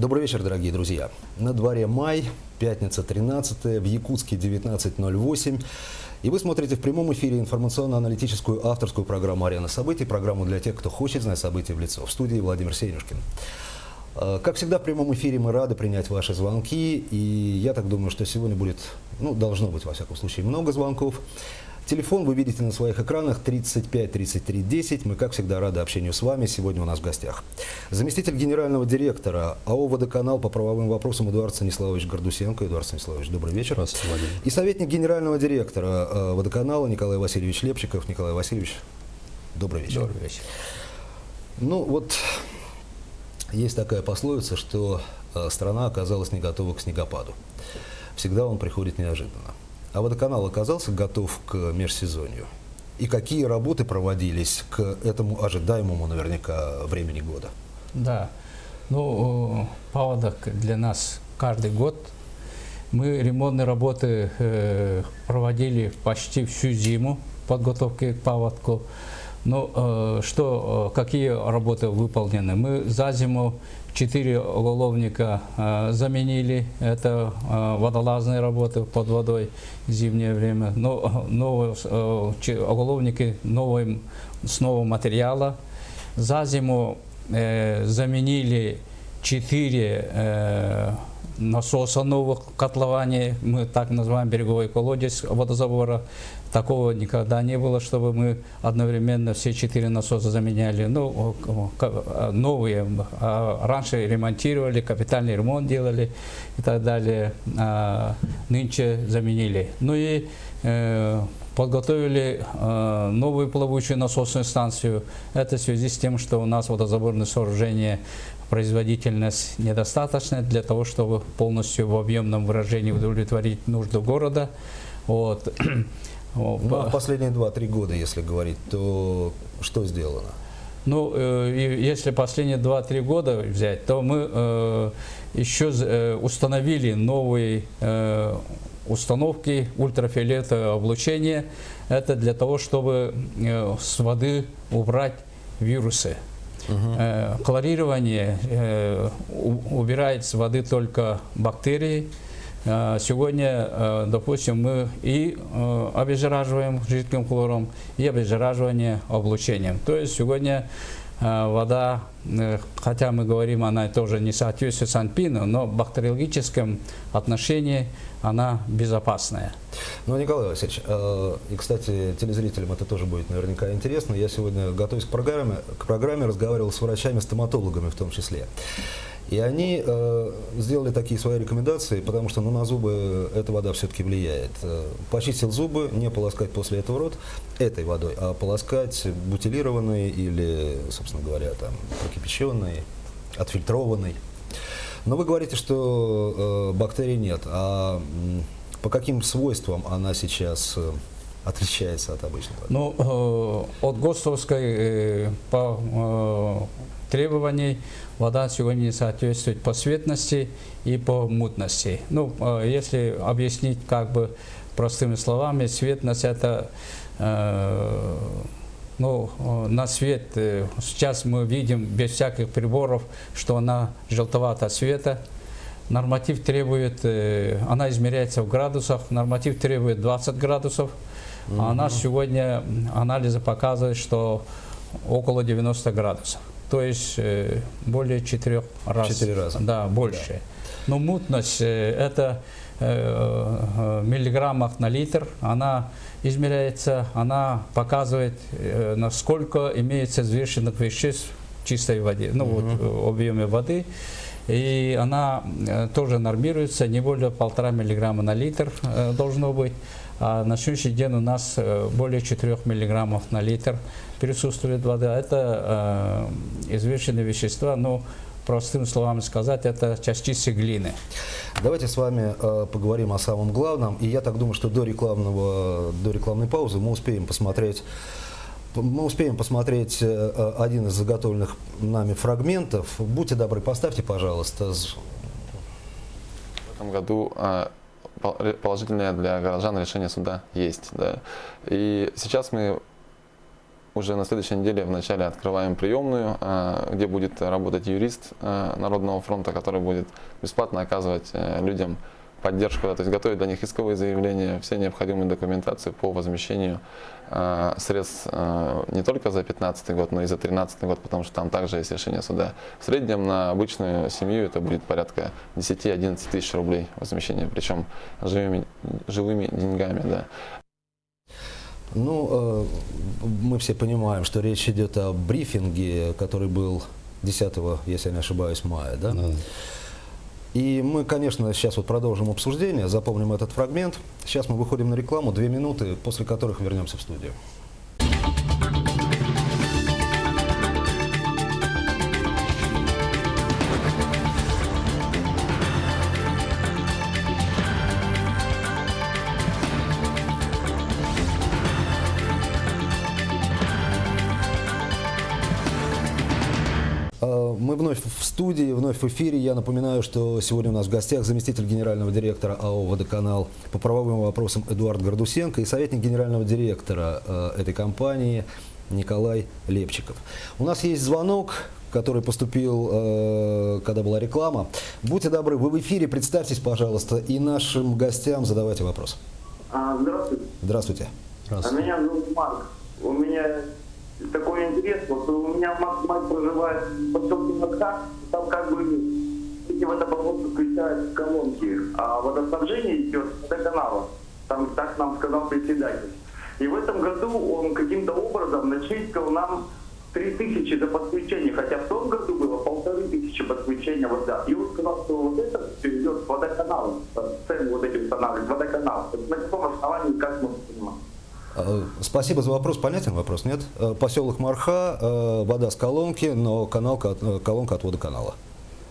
Добрый вечер, дорогие друзья. На дворе май, пятница 13, в Якутске 19:08. И вы смотрите в прямом эфире информационно-аналитическую авторскую программу «Арена событий», программу для тех, кто хочет знать события в лицо. В студии Владимир Сенюшкин. Как всегда, в прямом эфире мы рады принять ваши звонки. И я так думаю, что сегодня будет, должно быть, во всяком случае, много звонков. Телефон вы видите на своих экранах 35 33 10. Мы, как всегда, рады общению с вами. Сегодня у нас в гостях заместитель генерального директора АО «Водоканал» по правовым вопросам Эдуард Станиславович Гордусенко. Эдуард Станиславович, добрый вечер. Здравствуйте, Владимир. И советник генерального директора «Водоканала» Николай Васильевич Лепчиков. Николай Васильевич, добрый вечер. Добрый вечер. Есть такая пословица, что страна оказалась не готова к снегопаду. Всегда он приходит неожиданно. А водоканал оказался готов к межсезонью? И какие работы проводились к этому ожидаемому наверняка времени года? Да, паводок для нас каждый год. Мы ремонтные работы проводили почти всю зиму, подготовки к паводку. Какие работы выполнены? Мы за зиму 4 уголовника заменили. Это водолазные работы под водой в зимнее время. Новые уголовники с нового материала. За зиму заменили 4 насоса новых котлований. Мы так называем береговой колодец водозабора. Такого никогда не было, чтобы мы одновременно все 4 насоса заменяли. Новые. Раньше ремонтировали, капитальный ремонт делали и так далее. Нынче заменили. Подготовили новую плавучую насосную станцию. Это в связи с тем, что у нас водозаборное сооружение, производительность недостаточная для того, чтобы полностью в объемном выражении удовлетворить нужды города. Последние 2-3 года, если говорить, то что сделано? Если последние 2-3 года взять, то мы еще установили новые установки ультрафиолетового облучения. Это для того, чтобы с воды убрать вирусы. Хлорирование убирает с воды только бактерии. Сегодня, допустим, мы и обеззараживаем жидким хлором, и обеззараживание облучением. То есть сегодня вода, хотя мы говорим, она тоже не соответствует санпину, но в бактериологическом отношении она безопасная. Николай Васильевич, и, кстати, телезрителям это тоже будет наверняка интересно. Я сегодня, готовясь к программе, разговаривал с врачами-стоматологами в том числе. И они сделали такие свои рекомендации, потому что на зубы эта вода все-таки влияет. Почистил зубы, не полоскать после этого рот этой водой, а полоскать бутилированной или, собственно говоря, прокипяченной, отфильтрованной. Но вы говорите, что бактерий нет. А по каким свойствам она сейчас отличается от обычной воды? От ГОСТовской по требований вода сегодня не соответствует по светности и по мутности. Если объяснить простыми словами, светность это на свет сейчас мы видим без всяких приборов, что она желтоватого цвета. Норматив требует, она измеряется в градусах, норматив требует 20 градусов, а у нас сегодня анализы показывают, что около 90 градусов. То есть более 4 раз. 4 раза. Да, больше. Но мутность это в миллиграммах на литр, она измеряется, она показывает, насколько имеется взвешенных веществ в чистой воде, в объеме воды. И она тоже нормируется, не более 1,5 миллиграмма на литр должно быть. А на сегодняшний день у нас более 4 миллиграммов на литр присутствует вода. Это известные вещества, простыми словами сказать, это частицы глины. Давайте с вами поговорим о самом главном. И я так думаю, что до рекламной паузы мы успеем посмотреть один из заготовленных нами фрагментов. Будьте добры, поставьте, пожалуйста. В этом году положительное для горожан решение суда есть. Да. И сейчас мы уже на следующей неделе вначале открываем приемную, где будет работать юрист Народного фронта, который будет бесплатно оказывать людям поддержку, то есть готовить для них исковые заявления, все необходимые документации по возмещению средств не только за 2015 год, но и за 2013 год, потому что там также есть решение суда. В среднем на обычную семью это будет порядка 10-11 тысяч рублей возмещения, причем живыми деньгами. Да. Ну, мы все понимаем, что речь идет о брифинге, который был 10, если я не ошибаюсь, мая, да? Да. И мы, конечно, сейчас вот продолжим обсуждение, запомним этот фрагмент. Сейчас мы выходим на рекламу, 2 минуты, после которых вернемся в студию. Мы вновь в студии, вновь в эфире. Я напоминаю, что сегодня у нас в гостях заместитель генерального директора АО «Водоканал» по правовым вопросам Эдуард Гордусенко и советник генерального директора этой компании Николай Лепчиков. У нас есть звонок, который поступил, когда была реклама. Будьте добры, вы в эфире, представьтесь, пожалуйста, и нашим гостям задавайте вопрос. Здравствуйте. Здравствуйте. Здравствуйте. Меня зовут Марк. У меня такой интерес. Вот у меня мать проживает в поселке Макар. Там как бы в это болото включают колонки, а водоснабжение идет с водоканала. Там так нам сказал председатель. И в этом году он каким-то образом начислил нам 3000 за подключение, хотя в том году было 1500 подключения вода. И он сказал, что вот это все идет с водоканала, цены вот эти устанавливают, водоканал. На каком основании, как мы понимаем? Спасибо за вопрос. Понятен вопрос, нет? Поселок Марха, вода с колонки, но колонка от водоканала.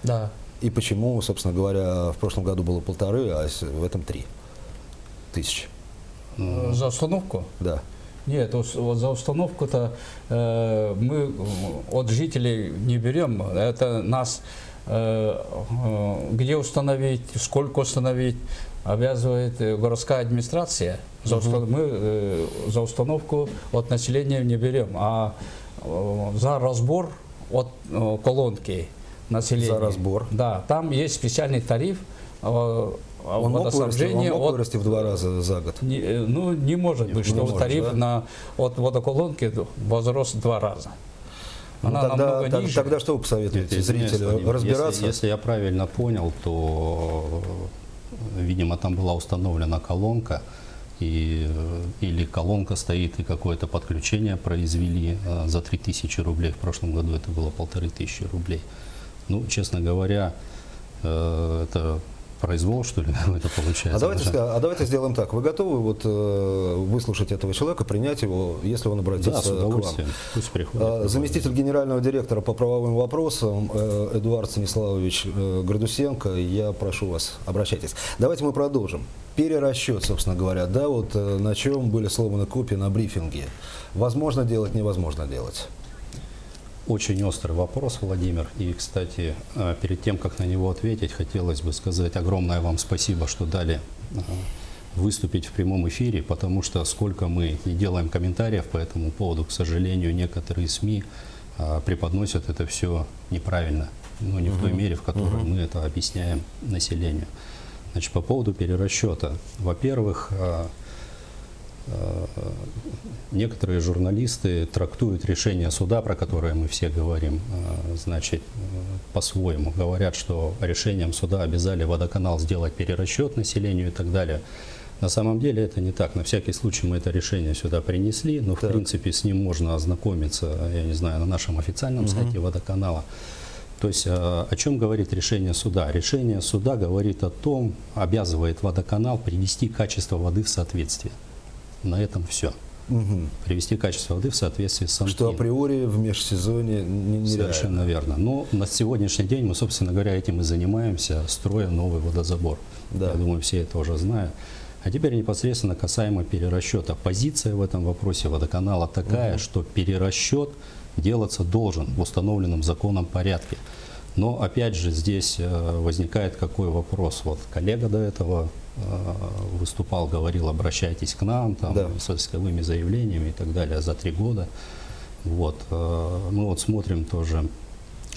Да. И почему, собственно говоря, в прошлом году было 1500, а в этом 3000? За установку? Да. Нет, вот за установку-то мы от жителей не берем. Это нас где установить, сколько установить, обязывает городская администрация. Мы за установку от населения не берем, а за разбор от колонки населения. За разбор. Да, там есть специальный тариф. Он мог вырасти в 2 раза за год? Не может быть, что тариф от водоколонки возрос в 2 раза. Она намного ниже. Тогда что вы посоветуете зрителю? Разбираться? Если я правильно понял, то, видимо, там была установлена колонка, или колонка стоит, и какое-то подключение произвели за 3000 рублей. В прошлом году это было 1500 рублей. Ну, честно говоря, это произвол, что ли, это получается. Давайте сделаем так. Вы готовы выслушать этого человека, принять его, если он обратится с удовольствием. к вам? Пусть приходит. Заместитель генерального директора по правовым вопросам Эдуард Станиславович Гордусенко, я прошу вас, обращайтесь. Давайте мы продолжим. Перерасчет, собственно говоря, да, вот на чем были сломаны копии на брифинге. Возможно делать, невозможно делать. Очень острый вопрос, Владимир. И, кстати, перед тем, как на него ответить, хотелось бы сказать огромное вам спасибо, что дали выступить в прямом эфире, потому что сколько мы не делаем комментариев по этому поводу, к сожалению, некоторые СМИ преподносят это все неправильно, но не в той мере, в которой мы это объясняем населению. Значит, по поводу перерасчета. Во-первых, некоторые журналисты трактуют решение суда, про которое мы все говорим, значит, по-своему. Говорят, что решением суда обязали водоканал сделать перерасчет населению и так далее. На самом деле это не так. На всякий случай мы это решение сюда принесли, но в принципе с ним можно ознакомиться, я не знаю, на нашем официальном сайте водоканала. То есть о чем говорит решение суда? Решение суда говорит о том, обязывает водоканал привести качество воды в соответствие. На этом все. Привести качество воды в соответствии с СанПин. Что априори в межсезонье нереально. Совершенно верно. Но на сегодняшний день мы, собственно говоря, этим и занимаемся, строя новый водозабор. Да. Я думаю, все это уже знают. А теперь непосредственно касаемо перерасчета. Позиция в этом вопросе водоканала такая, что перерасчет делаться должен в установленном законом порядке. Но опять же здесь возникает какой вопрос. Вот коллега до этого выступал, говорил, обращайтесь к нам там, с исковыми заявлениями и так далее за 3 года. Вот. Мы вот смотрим тоже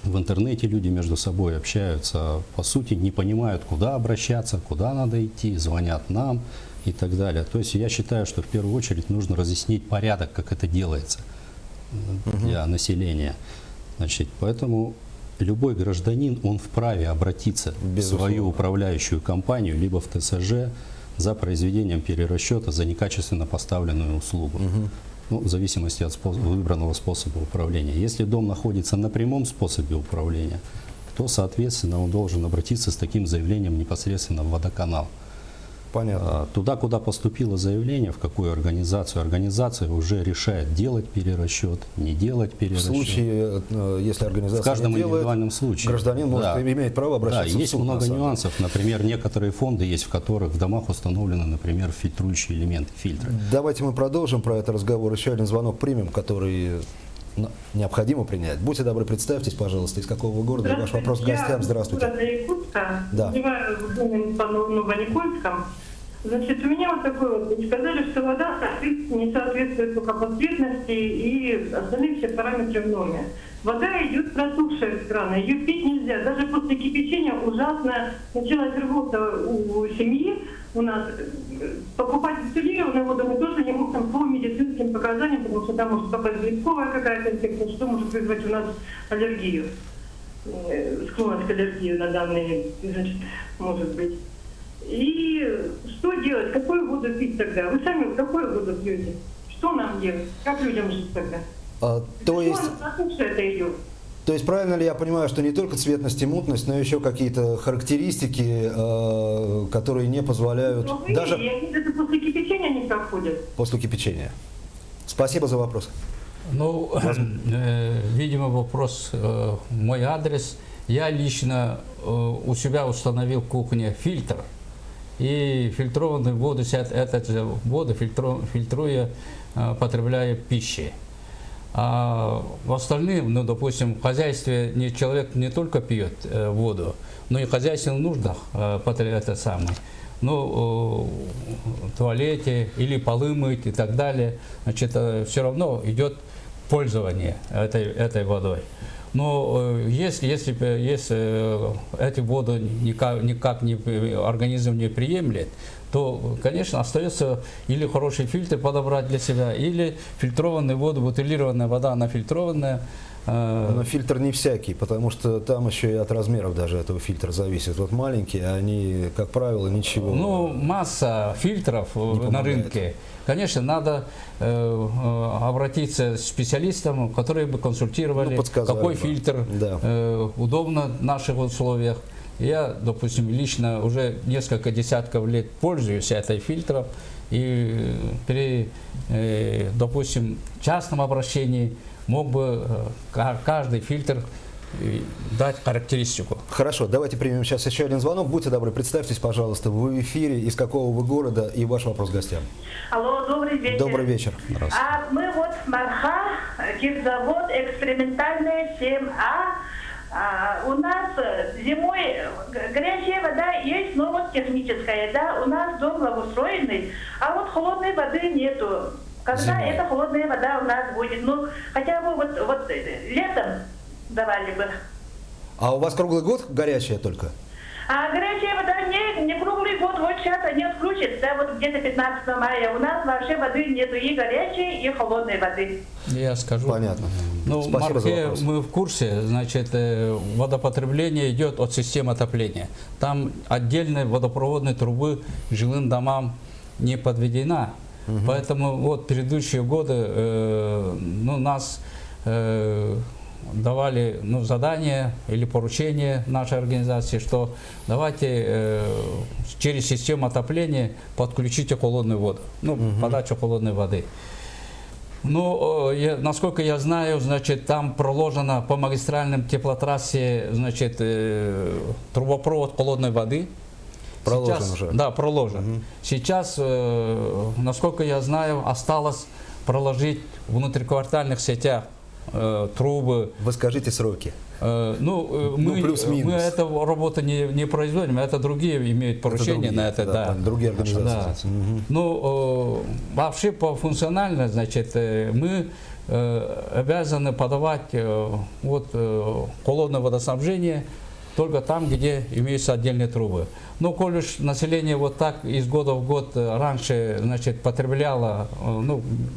в интернете, люди между собой общаются, по сути не понимают, куда обращаться, куда надо идти, звонят нам и так далее. То есть я считаю, что в первую очередь нужно разъяснить порядок, как это делается для населения. Значит, поэтому любой гражданин, он вправе обратиться в свою управляющую компанию, либо в ТСЖ за произведением перерасчета за некачественно поставленную услугу. Ну, в зависимости от выбранного способа управления. Если дом находится на прямом способе управления, то, соответственно, он должен обратиться с таким заявлением непосредственно в водоканал. Понятно. Туда, куда поступило заявление, в какую организацию, организация уже решает, делать перерасчет, не делать В перерасчет. случае, если организация В каждом не делает, индивидуальном случае. гражданин может, Да. имеет право обращаться Да, в есть суд. много на самом деле. нюансов. Например, некоторые фонды есть, в которых в домах установлены, например, фильтрующие элементы, фильтры. Давайте мы продолжим про этот разговор. Еще один звонок примем, который необходимо принять. Будьте добры, представьтесь, пожалуйста, из какого вы города, и ваш вопрос к гостям. Здравствуйте. Я из города Якутска, Да. проживаю в доме по Новоникольском. Значит, у меня вот такой вот, сказали, что вода не соответствует только по цветности и остальные все параметры в норме. Вода идет просохшая из крана, ее пить нельзя. Даже после кипячения ужасно началась рвота у семьи. У нас покупать дистиллированную воду мы тоже не можем по медицинским показаниям, потому что там может попасть грибковая какая-то инфекция, что может вызвать у нас аллергию, склонность к аллергии на данные, значит, может быть. И что делать? Какую воду пить тогда? Вы сами какую воду пьете? Что нам делать? Как людям жить тогда? То есть, это идет? то есть правильно ли я понимаю, что не только цветность и мутность, но еще какие-то характеристики, которые не позволяют даже Это после кипячения не проходят. после кипячения? Спасибо за вопрос. Ну, видимо, вопрос в мой адрес. Я лично у себя установил в кухне фильтр. И фильтрованную воду, эту же воду фильтруя, потребляю пищи. А в остальном, ну, допустим, в хозяйстве человек не только пьет воду, но и в хозяйственных нуждах потребляет это самое. Ну, в туалете или полы мыть и так далее, значит, все равно идет пользование этой водой. Но если эту воду никак организм не приемлет, то, конечно, остается или хороший фильтр подобрать для себя, или фильтрованную воду, бутилированная вода, она фильтрованная. Но фильтр не всякий, потому что там еще и от размеров даже этого фильтра зависит. Вот маленькие, они, как правило, ничего. Ну, масса фильтров на рынке. Конечно, надо обратиться к специалистам, которые бы консультировали, какой фильтр удобно в наших условиях. Я, допустим, лично уже несколько десятков лет пользуюсь этой фильтром, и при, допустим, частном обращении мог бы каждый фильтр дать характеристику. Хорошо, давайте примем сейчас еще один звонок. Будьте добры, представьтесь, пожалуйста, вы в эфире, из какого вы города, и ваш вопрос гостям. Алло, добрый вечер. Добрый вечер. Мы вот Марха, кирзавод экспериментальная 7А. У нас зимой горячая вода есть, но вот техническая, да, у нас дом благоустроенный, а вот холодной воды нету. Когда эта холодная вода у нас будет? Ну, хотя бы вот летом давали бы. А у вас круглый год горячая только? А горячая вода не круглый год, вот сейчас они отключат, да, вот где-то 15 мая. У нас вообще воды нету, и горячей, и холодной воды. Я скажу. Понятно. Ну, в Марке мы в курсе, значит, водопотребление идет от системы отопления. Там отдельной водопроводной трубы к жилым домам не подведена. Поэтому вот предыдущие годы нас давали задание или поручение нашей организации, что давайте через систему отопления подключите холодную воду, подачу холодной воды. Ну, насколько я знаю, значит, там проложена по магистральным теплотрассе, значит, трубопровод холодной воды. Проложен сейчас, уже? Да, проложен. Сейчас, насколько я знаю, осталось проложить в внутриквартальных сетях трубы. Вы скажите сроки. Мы эту работу не производим, это другие имеют поручение на это. Да. Другие организации. Да. Ну, вообще по функционально, значит, мы обязаны подавать холодное водоснабжение только там, где имеются отдельные трубы. Но коль уж население вот так из года в год раньше, значит, потребляло,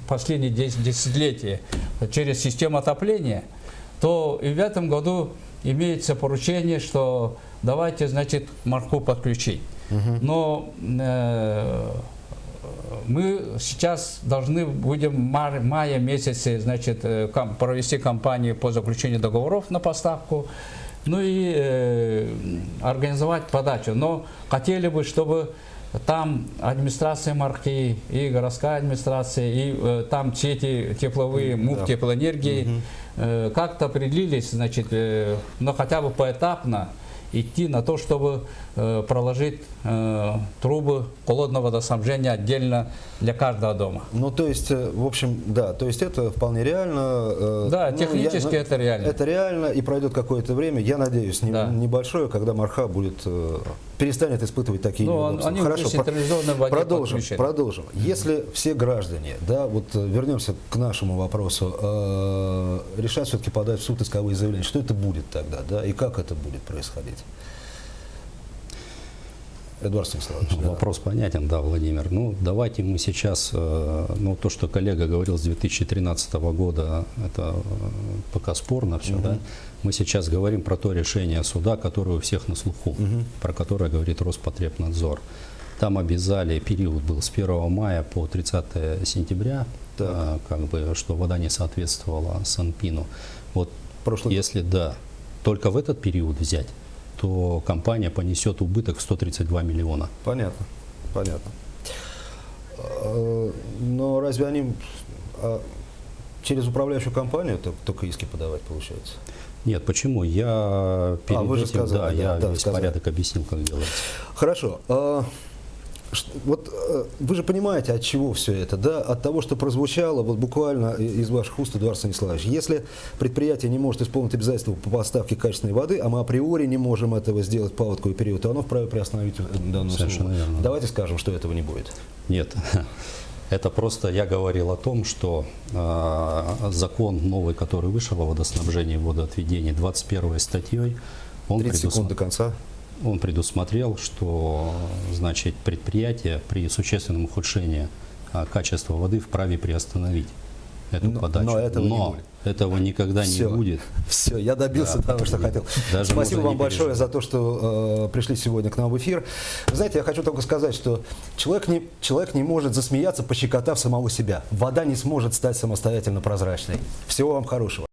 последние десятилетия через систему отопления, то и в этом году имеется поручение, что давайте, значит, Марху подключить. Но мы сейчас должны будем в мае месяце, значит, провести кампанию по заключению договоров на поставку, ну и организовать подачу. Но хотели бы, чтобы там администрация Мархи и городская администрация, и там сети тепловые, МУП теплоэнергии как-то определились, значит, но хотя бы поэтапно идти на то, чтобы проложить трубы холодного водоснабжения отдельно для каждого дома. Ну, то есть, в общем, да, то есть это вполне реально. Да, технически это реально. Это реально, и пройдет какое-то время, я надеюсь, небольшое, когда Марха перестанет испытывать такие неудобства. Они Хорошо, продолжим. Если все граждане, вернемся к нашему вопросу, решат все-таки подать в суд исковые заявления, что это будет тогда, да, и как это будет происходить? Эдуард Станиславович. Вопрос понятен, да, Владимир. Давайте мы сейчас, то, что коллега говорил с 2013 года, это пока спорно все, да. Мы сейчас говорим про то решение суда, которое у всех на слуху, про которое говорит Роспотребнадзор. Там обязали, период был с 1 мая по 30 сентября, что вода не соответствовала Санпину. Вот если только в этот период взять, то компания понесет убыток в 132 миллиона. Понятно. Но разве они через управляющую компанию только иски подавать, получается? Нет, почему? Я перед вы же этим, сказали, я весь порядок объяснил, как делается. Хорошо. Вот вы же понимаете, от чего все это, да? От того, что прозвучало буквально из ваших уст, Эдуард Станиславович. Если предприятие не может исполнить обязательства по поставке качественной воды, а мы априори не можем этого сделать в паводковый период, то оно вправе приостановить данную услугу. Давайте скажем, что этого не будет. Нет. Это просто я говорил о том, что закон новый, который вышел о водоснабжении и водоотведении, 21 статьей, 30 секунд до конца. Он предусмотрел, что, значит, предприятие при существенном ухудшении качества воды вправе приостановить эту подачу. Но этого никогда не будет. Все, я добился того, что хотел. Спасибо вам большое за то, что пришли сегодня к нам в эфир. Знаете, я хочу только сказать, что человек не может засмеяться, пощекотав самого себя. Вода не сможет стать самостоятельно прозрачной. Всего вам хорошего.